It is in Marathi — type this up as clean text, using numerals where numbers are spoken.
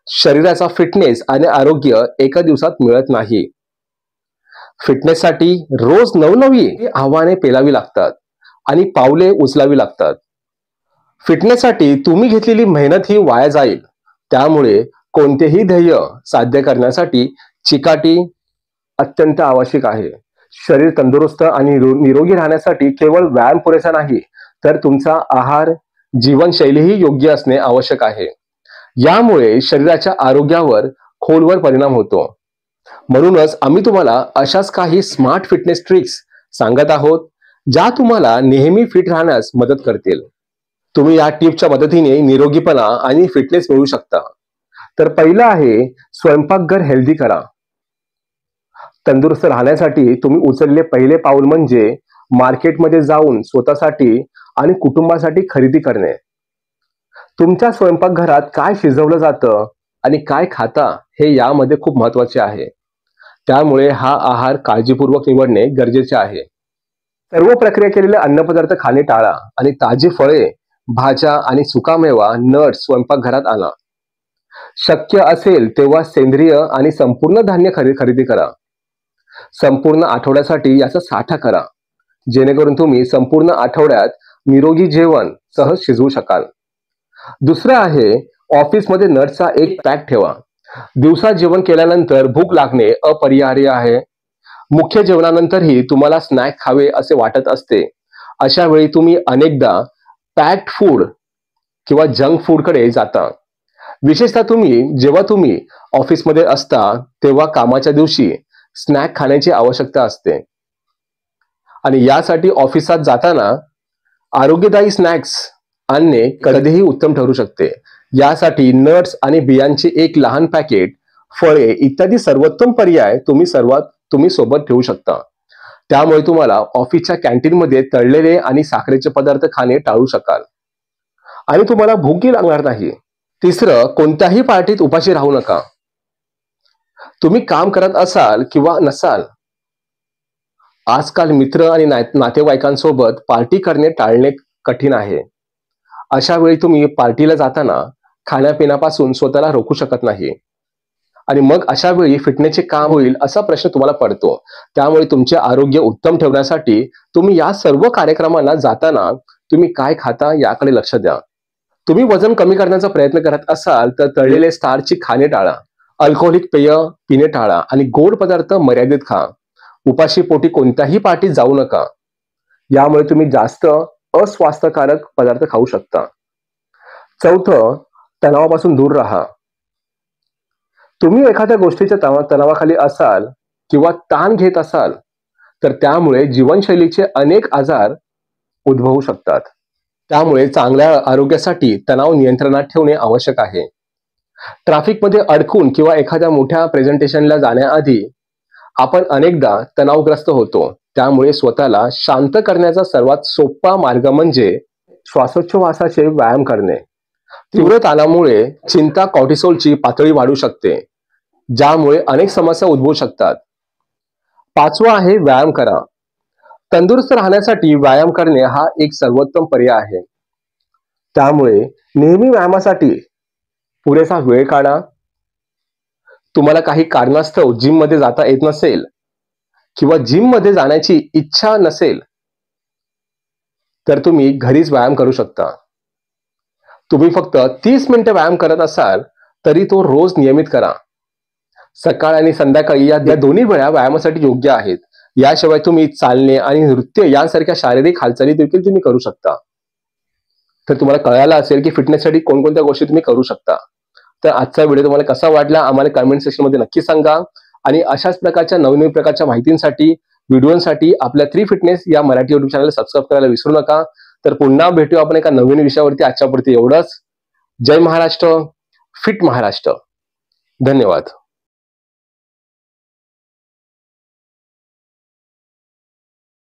शरीराचा फिटनेस आणि आरोग्य एका दिवसात मिळत नाही. फिटनेससाठी रोज नवनवी आव्हाने पेलावी लागतात आणि पावले उचलावी लागतात. फिटनेससाठी तुम्ही घेतलेली मेहनत ही वाया जाईल. त्यामुळे कोणतेही ध्येय साध्य करण्यासाठी चिकाटी अत्यंत आवश्यक आहे. शरीर तंदुरुस्त आणि निरोगी राहण्यासाठी केवळ व्यायाम पुरेसा नाही, तर तुमचा आहार, जीवनशैलीही योग्य असणे आवश्यक आहे. यामुळे शरीराच्या आरोग्यावर खोलवर परिणाम होतो. म्हणूनच आम्ही तुम्हाला अशाच काही स्मार्ट फिटनेस ट्रिक्स सांगत आहोत, ज्या तुम्हाला नेहमी फिट राहण्यास मदत करतील. तुम्ही या टिप्सच्या मदतीने निरोगीपणा आणि फिटनेस मिळवू शकता. तर पहिलं आहे, स्वयंपाकघर हेल्दी करा. तंदुरुस्त राहण्यासाठी तुम्ही उचलले पहिले पाऊल म्हणजे मार्केटमध्ये जाऊन स्वतःसाठी आणि कुटुंबासाठी खरेदी करणे. तुमच्या स्वयंपाकघरात काय शिजवलं जातं आणि काय खाता हे यामध्ये खूप महत्वाचे आहे. त्यामुळे हा आहार काळजीपूर्वक निवडणे गरजेचे आहे. सर्व प्रक्रिया केलेले अन्नपदार्थ खाणे टाळा आणि ताजी फळे, भाज्या आणि सुकामेवा, नट्स स्वयंपाकघरात आणा. शक्य असेल तेव्हा सेंद्रिय आणि संपूर्ण धान्य खरेदी करा. संपूर्ण आठवड्यासाठी याचा साठा करा, जेणेकरून तुम्ही संपूर्ण आठवड्यात निरोगी जेवण सहज शिजवू शकाल. दुसरं आहे, ऑफिसमध्ये नट्सचा एक पॅक ठेवा. दिवसा जेवण केल्यानंतर भूक लागणे अपरिहार्य आहे. मुख्य जेवणानंतरही तुम्हाला स्नॅक खावे असे वाटत असते. अशा वेळी तुम्ही अनेकदा पॅक्ड फूड किंवा जंक फूडकडे जाता. विशेषतः जेव्हा तुम्ही ऑफिसमध्ये असता तेव्हा कामाच्या दिवशी स्नॅक खाण्याची आवश्यकता असते आणि यासाठी ऑफिसात जाताना आरोग्यदायी स्नॅक्स आणणे कधीही उत्तम ठरू शकते. यासाठी नट्स आणि बियांचे एक लहान पॅकेट, फळे इत्यादी सर्वोत्तम पर्याय तुम्ही सोबत ठेवू शकता. त्यामुळे तुम्हाला ऑफिसच्या कॅन्टीनमध्ये तळलेले आणि साखरेचे पदार्थ खाणे टाळू शकाल आणि तुम्हाला भूकही लागणार नाही. तिसरं, कोणत्याही पार्टीत उपाशी राहू नका. तुम्ही काम करत असाल किंवा नसाल, आजकाल मित्र आणि नातेवाईकांसोबत पार्टी करणे टाळणे कठीण आहे. अशा वेळी तुम्ही पार्टीला जाताना खाण्यापिण्यापासून स्वतःला रोखू शकत नाही आणि मग अशा वेळी फिटनेसचे काम होईल असा प्रश्न तुम्हाला पडतो. त्यामुळे तुमचे आरोग्य उत्तम ठेवण्यासाठी तुम्ही या सर्व कार्यक्रमांना जाताना तुम्ही काय खाता याकडे लक्ष द्या. तुम्ही वजन कमी करण्याचा प्रयत्न करत असाल तर तळलेले स्टार्चची खाणे टाळा, अल्कोहोलिक पेय पिणे टाळा आणि गोड पदार्थ मर्यादित खा. उपाशी पोटी कोणत्याही पार्टीत जाऊ नका. यामुळे तुम्ही जास्त अस्वास्थ्यकारक पदार्थ खाऊ शकता. चौथं, तणावापासून दूर राहा. तुम्ही एखाद्या गोष्टीच्या तणावाखाली असाल किंवा ताण घेत असाल तर त्यामुळे जीवनशैलीचे अनेक आजार उद्भवू शकतात. त्यामुळे चांगल्या आरोग्यासाठी तणाव नियंत्रणात ठेवणे आवश्यक आहे. ट्रॅफिकमध्ये अडकून किंवा एखाद्या मोठ्या प्रेझेंटेशनला जाण्याआधी आपण अनेकदा तणावग्रस्त होतो. त्यामुळे स्वतःला शांत करण्याचा सर्वात सोपा मार्ग म्हणजे श्वासोच्छवासाचे व्यायाम करणे. तीव्र ताणामुळे चिंता कॉर्टिसोलची पातळी वाढू शकते, ज्यामुळे अनेक समस्या उद्भवू शकतात. पाचवा आहे, व्यायाम करा. तंदुरुस्त राहण्यासाठी व्यायाम करणे हा एक सर्वोत्तम पर्याय आहे. त्यामुळे नेहमी व्यायामासाठी पुरेसा वेळ काढा. तुम्हाला काही कारणास्तव जिम मध्ये जाता येत नसेल किंवा जिम मध्ये जाण्याची इच्छा नसेल तर तुम्ही घरीच व्यायाम करू शकता. तुम्ही फक्त 30 मिनिटे व्यायाम करत असाल तरी तो रोज नियमित करा. सकाळ आणि संध्याकाळी या दोन्ही वेळा व्यायामासाठी योग्य आहेत. याशिवाय तुम्ही चालणे आणि नृत्य यांसारख्या शारीरिक हालचाली देखील तुम्ही करू शकता. तर तुम्हाला कळायला असेल की फिटनेससाठी कोणकोणत्या गोष्टी तुम्ही करू शकता. तर आजचा व्हिडिओ तुम्हाला कसा वाटला आम्हाला कमेंट सेक्शन मध्ये नक्की सांगा आणि अशाच प्रकारच्या नवीन प्रकारच्या माहितींसाठी, व्हिडिओसाठी आपल्या 3 फिटनेस या मराठी युट्यूब चॅनल सबस्क्राईब करायला विसरू नका. तर पुन्हा भेटू आपण एका नवीन विषयावरती. आजच्या पुरती एवढंच. जय महाराष्ट्र, फिट महाराष्ट्र. धन्यवाद.